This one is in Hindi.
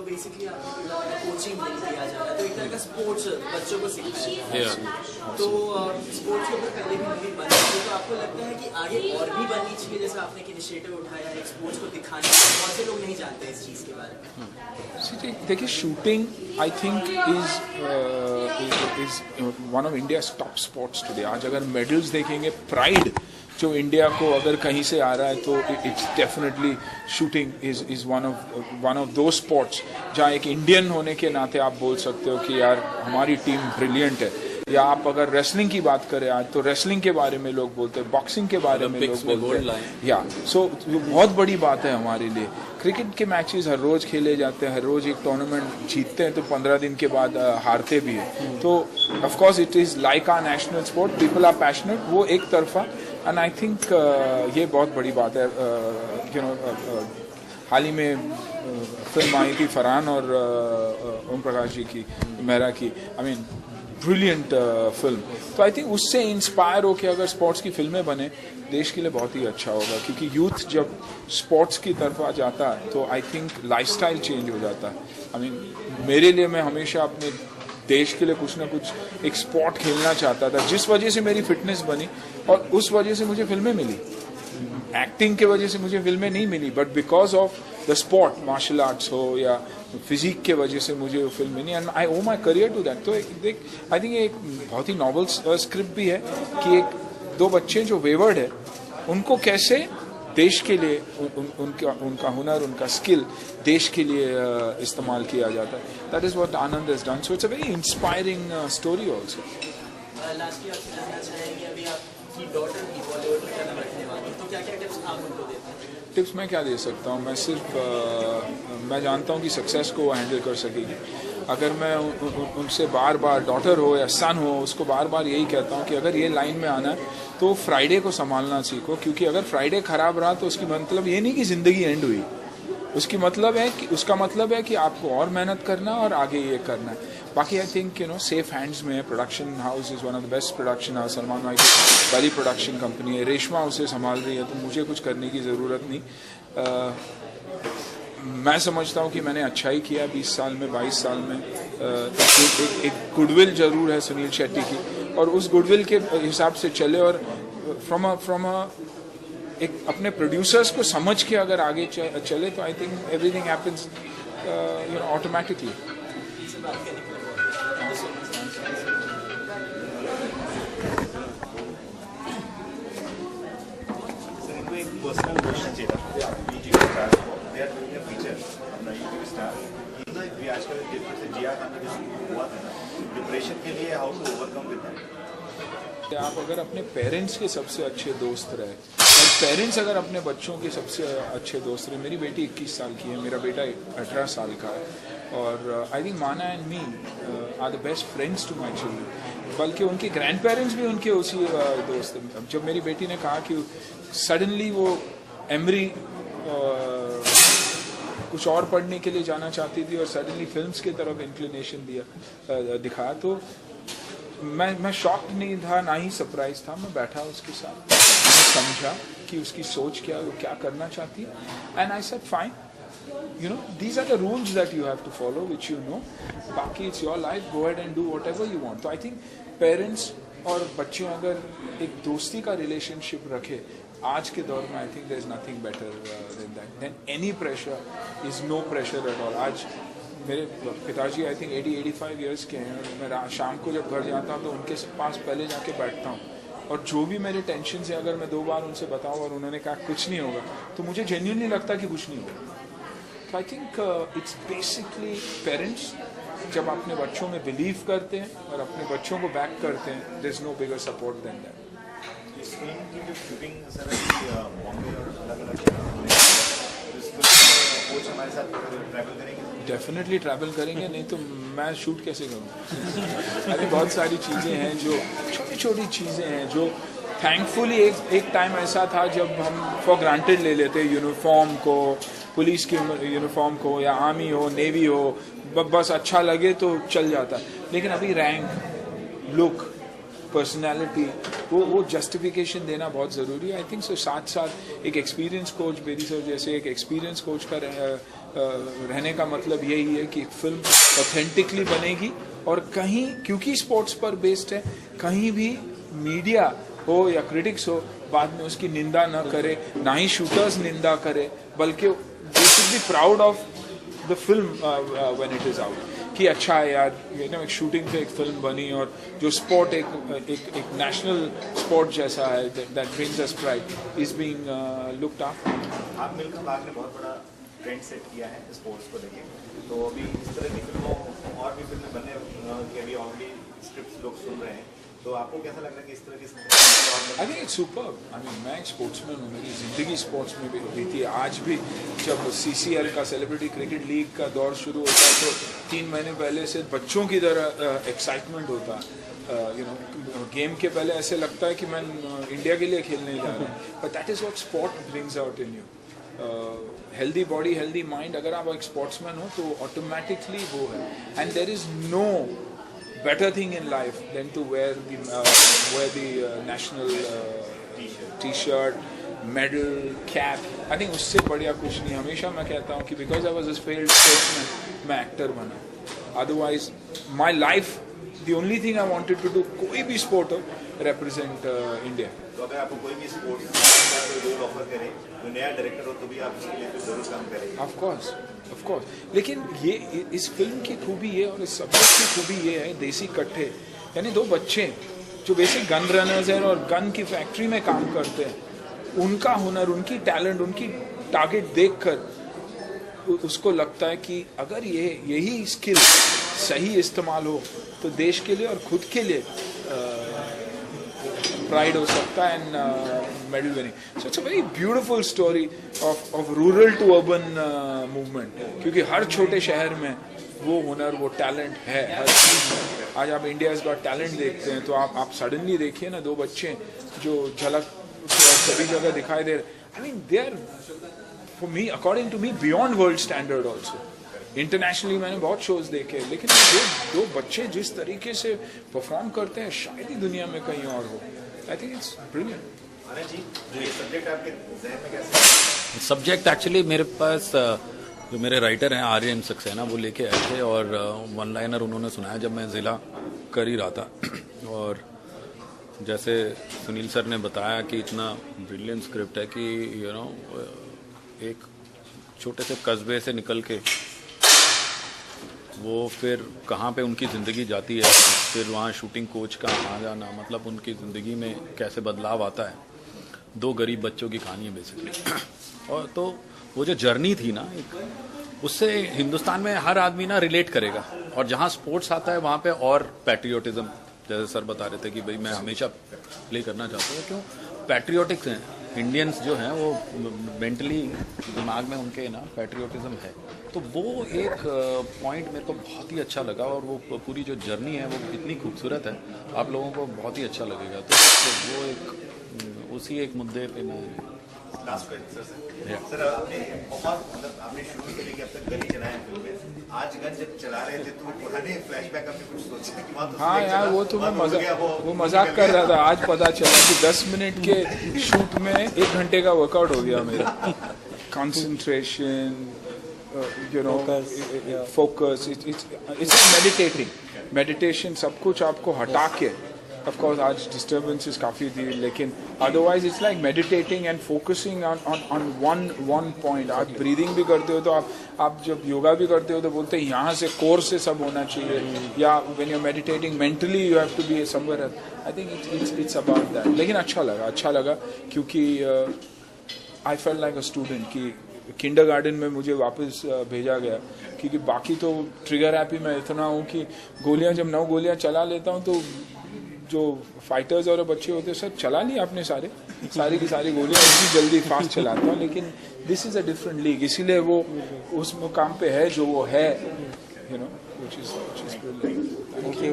तो बेसिकली आपको कोचिंग दिया जा रहा है, तो एक तरह का स्पोर्ट्स बच्चों को सिखाया जा रहा है। तो स्पोर्ट्स के ऊपर पहले भी मूवी बनी थी, तो आपको लगता है कि आगे और भी बननी चाहिए, जैसे आपने एक इनिशिएटिव उठाया है स्पोर्ट्स को दिखाने का, बहुत से लोग नहीं जानते इस चीज़ के बारे में। देखिए, shooting I think is one of India top sports today. आज अगर मेडल्स देखेंगे, प्राइड जो इंडिया को अगर कहीं से आ रहा है, तो it's definitely shooting is one of दो स्पोर्ट्स जहाँ एक इंडियन होने के नाते आप बोल सकते हो कि यार हमारी टीम ब्रिलियंट है। या आप अगर रेसलिंग की बात करें आज, तो रेसलिंग के बारे में लोग बोलते हैं, बॉक्सिंग के बारे में लोग बोलते हैं, या सो बहुत बड़ी बात है हमारे लिए। क्रिकेट के मैचेस हर रोज खेले जाते हैं, हर रोज एक टूर्नामेंट जीतते हैं तो 15 दिन के बाद हारते भी हैं। तो of course it is like our national sport, people are passionate, वो एक तरफा। एंड आई थिंक ये बहुत बड़ी बात है। हाल ही में फिल्म आई थी फरहान और ओम प्रकाश जी की, मेहरा की, आई मीन ब्रिलियंट फिल्म। तो आई थिंक उससे इंस्पायर होकर अगर स्पोर्ट्स की फिल्में बने, देश के लिए बहुत ही अच्छा होगा, क्योंकि यूथ जब स्पोर्ट्स की तरफ आ जाता है तो आई थिंक लाइफस्टाइल चेंज हो जाता है। आई मीन मेरे लिए, मैं हमेशा अपने देश के लिए कुछ ना कुछ एक स्पोर्ट खेलना चाहता था, जिस वजह से मेरी फिटनेस बनी और उस वजह से मुझे फिल्में मिली। एक्टिंग के वजह से मुझे फिल्में नहीं मिली, but because of the sport, martial arts हो या फिजिक के वजह से मुझे वो फिल्म मिली, and I owe my career to that. तो देख, आई थिंक एक बहुत ही नॉवल स्क्रिप्ट भी है कि एक दो बच्चे जो वेवर्ड है, उनको कैसे देश के लिए उनका हुनर, उनका स्किल देश के लिए इस्तेमाल किया जाता है। That is what Anand has done. So it's a very inspiring story also. Last आपसे जानना चाहेंगे, अभी आपकी डॉटर भी बॉलीवुड में कदम रखने वाली, तो क्या क्या टिप्स आप उनको देते हैं? टिप्स मैं क्या दे सकता हूँ? मैं सिर्फ मैं जानता हूँ कि सक्सेस को वो हैंडल कर सकेगी। अगर मैं उनसे बार बार, डॉटर हो या सन हो, उसको बार बार यही कहता हूँ कि अगर ये लाइन में आना है तो फ्राइडे को संभालना सीखो, क्योंकि अगर फ्राइडे खराब रहा तो उसकी मतलब ये नहीं कि जिंदगी एंड हुई। उसका मतलब है कि आपको और मेहनत करना और आगे ये करना है। बाकी आई थिंक सेफ हैंड्स में है। Production house is one of the best production house. Salman भाई की बड़ी प्रोडक्शन कंपनी है, रेशमा उसे संभाल रही है, तो मुझे कुछ करने की ज़रूरत नहीं। मैं समझता हूँ कि मैंने अच्छा ही किया 20 साल में, 22 साल में। एक गुडविल जरूर है सुनील शेट्टी की, और उस गुडविल के हिसाब से चले, और फ्रॉम एक अपने प्रोड्यूसर्स को समझ के अगर आगे चले, तो I think everything happens automatically. Personal question चाहिए था। बीजी के star they are doing a feature अपना यूट्यूब स्टार। भी आजकल जैसे जिया खान का हुआ था ना, डिप्रेशन के लिए how to overcome with that. आप अगर अपने पेरेंट्स के सबसे अच्छे दोस्त रहे, और पेरेंट्स अगर अपने बच्चों के सबसे अच्छे दोस्त रहे। मेरी बेटी 21 साल की है, मेरा बेटा 18 साल का है, और आई थिंक माना and me are the best friends to my children. बल्कि उनके ग्रैंड पेरेंट्स भी उनके उसी दोस्त हैं। जब मेरी बेटी ने कहा कि सडनली वो एमरी कुछ और पढ़ने के लिए जाना चाहती थी और सडनली फिल्म्स की तरफ इंक्लिनेशन दिखाया, तो मैं शॉक्ड नहीं था, ना ही सरप्राइज था। मैं बैठा उसके साथ, मैंने समझा कि उसकी सोच क्या, वो क्या करना चाहती है, and I said fine, these are the rules that you have to follow, which you know. बाकी it's your life, go ahead and do whatever you want. तो I think parents और बच्चे अगर एक दोस्ती का रिलेशनशिप रखे आज के दौर में, I think there is nothing better than that. Then any pressure is no pressure at all. आज मेरे पिताजी आई थिंक 80-85 ईयर्स के हैं, और मैं शाम को जब घर जाता हूँ तो उनके पास पहले जाके बैठता हूँ, और जो भी मेरे टेंशन है अगर मैं 2 बार उनसे बताऊँ और उन्होंने कहा कुछ नहीं होगा, तो मुझे जेन्युइनली लगता कि कुछ नहीं होगा। तो I think it's basically parents जब अपने बच्चों में बिलीव करते हैं और अपने बच्चों को बैक करते हैं, there is no bigger support than that. इस फिल्म की जो शूटिंग सर बॉम्बे और अलग-अलग कोच हमारे साथ ट्रैवल करेंगे। डेफिनेटली ट्रैवल करेंगे, नहीं तो मैं शूट कैसे करूँगा? अभी बहुत सारी चीज़ें हैं, जो छोटी छोटी चीज़ें हैं, जो थैंकफुली एक टाइम ऐसा था जब हम फॉर ग्रांटेड ले लेते, यूनिफॉर्म को, पुलिस की यूनिफॉर्म को, या आर्मी हो, नेवी हो, बस अच्छा लगे तो चल जाता। लेकिन अभी रैंक, लुक, पर्सनालिटी, वो जस्टिफिकेशन देना बहुत ज़रूरी है। आई थिंक सो साथ साथ एक एक्सपीरियंस कोच, बेरी सर जैसे एक एक्सपीरियंस कोच का रहने का मतलब यही है कि एक फिल्म ऑथेंटिकली बनेगी और कहीं, क्योंकि स्पोर्ट्स पर बेस्ड है, कहीं भी मीडिया हो या क्रिटिक्स हो बाद में उसकी निंदा न करे, ना ही शूटर्स निंदा करे, बल्कि they should be proud of the film when it is out कि अच्छा है यार, एक शूटिंग पे एक फिल्म बनी और जो स्पोर्ट एक नेशनल स्पोर्ट जैसा है, that brings us pride, is being looked after. आप मिल्खा बाग ने बहुत बड़ा ट्रेंड सेट किया है स्पोर्ट्स को लेके, तो अभी इस तरह की फिल्मों और भी फिल्में बनने के अभी ऑलरेडी स्क्रिप्ट लोग सुन रहे हैं, तो आपको कैसा लग रहा है कि इस तरह की? आई think it's super. I mean मैं एक स्पोर्ट्समैन हूँ, मेरी ज़िंदगी स्पोर्ट्स में भी बीती है। आज भी जब CCL का सेलिब्रिटी क्रिकेट लीग का दौर शुरू होता है तो 3 महीने पहले से बच्चों की तरह एक्साइटमेंट होता है। गेम के पहले ऐसे लगता है कि मैं इंडिया के लिए खेलने जा रहा हूँ, but that is what sport brings out in you. Healthy body healthy mind, अगर आप एक स्पोर्ट्समैन हो तो ऑटोमेटिकली वो है। And there is no better thing in life than to wear the national t-shirt, medal, cap. I think उससे बढ़िया कुछ नहीं। हमेशा मैं कहता हूँ कि because I was a failed sportsman, मैं एक्टर बना। Otherwise, my life, the only thing I wanted to do, कोई भी sport हो, represent India. तो अगर आपको कोई भी स्पोर्ट्स का कोई रोल ऑफर करे, कोई नया डायरेक्टर हो, तो भी आप उसके लिए फिर जरूर काम करेंगे? Of course. लेकिन ये इस फिल्म की खूबी ये और इस सब्जेक्ट की खूबी ये है, देसी कट्ठे, यानी 2 बच्चे जो बेसिक गन रनर्स हैं और गन की फैक्ट्री में काम करते हैं, उनका हुनर, उनकी टैलेंट, उनकी टारगेट देखकर उसको लगता है कि अगर यही स्किल सही इस्तेमाल हो तो देश के लिए और खुद के लिए प्राइड हो सकता है and medal winning. So it's a very beautiful story of rural to urban movement, क्योंकि हर छोटे शहर में वो हुनर, वो टैलेंट है हर चीज़ में। आज आप इंडियाज़ गॉट टैलेंट देखते हैं तो आप सडनली देखिए ना 2 बच्चे जो झलक सभी जगह दिखाई दे रहे। I mean they are for me, according to me, beyond world standard also. Internationally मैंने बहुत शोज देखे, लेकिन दो बच्चे जिस तरीके से परफॉर्म करते हैं शायद ही दुनिया में कहीं और हो। I think it's brilliant. Anand ji, जो ये सब्जेक्ट आपके ज़हन में कैसे? सब्जेक्ट एक्चुअली मेरे पास जो मेरे राइटर हैं आर्यन सक्सेना, वो लेके आए थे और 1 लाइनर उन्होंने सुनाया जब मैं ज़िला कर ही रहा था। और जैसे सुनील सर ने बताया कि इतना ब्रिलियंट स्क्रिप्ट है कि एक छोटे से कस्बे से निकल के वो फिर कहाँ पे उनकी ज़िंदगी जाती है, फिर वहाँ शूटिंग कोच का आ जाना, मतलब उनकी ज़िंदगी में कैसे बदलाव आता है। 2 गरीब बच्चों की कहानी है बेसिकली। और तो वो जो जर्नी थी ना, उससे हिंदुस्तान में हर आदमी ना रिलेट करेगा। और जहाँ स्पोर्ट्स आता है वहाँ पे और पैट्रियोटिज्म, जैसे सर बता रहे थे कि भाई मैं हमेशा प्ले करना चाहता हूँ, क्यों पैट्रियोटिक्स हैं इंडियंस जो हैं, वो मेंटली दिमाग में उनके ना पैट्रियोटिज्म है। तो वो एक पॉइंट मेरे को बहुत ही अच्छा लगा और वो पूरी जो जर्नी है वो इतनी खूबसूरत है, आप लोगों को बहुत ही अच्छा लगेगा। तो वो एक उसी एक मुद्दे पे मैं लास्ट क्वेश्चन सर आपने बहुत मतलब आपने शुरू से लेकर अब तक गली चलाए हैं फिल्म में, आज गन जब चला रहे थे तो पुराने फ्लैशबैक आपने कुछ सोचा कि वहाँ तो हाँ यार, वो तो मैं मजाक कर रहा था। आज पता चला कि 10 मिनट के शूट में 1 घंटे का वर्कआउट हो गया मेरा। कंसंट्रेशन, फोकस, इट्स मेडिटेशन, सब कुछ आपको हटा के। Of course, आज disturbances काफ़ी थी, लेकिन otherwise it's like meditating and focusing on one point. आप breathing भी करते हो तो आप जब योगा भी करते हो तो बोलते हैं यहाँ से कोर से सब होना चाहिए, या when you're meditating mentally you have to be somewhere else. I think it's about that. लेकिन अच्छा लगा क्योंकि I felt like a student कि किंडरगार्टन में मुझे वापस भेजा गया, क्योंकि बाकी तो ट्रिगर हैप्पी मैं इतना हूँ कि गोलियाँ जब 9 गोलियाँ चला लेता हूँ तो जो फाइटर्स और बच्चे होते हैं सब चला लिया आपने सारी की सारी गोलियां इतनी जल्दी फास्ट चलाता हूँ, लेकिन this is a different league, इसीलिए वो उस मुकाम पे है जो वो है, which is brilliant. Thank you.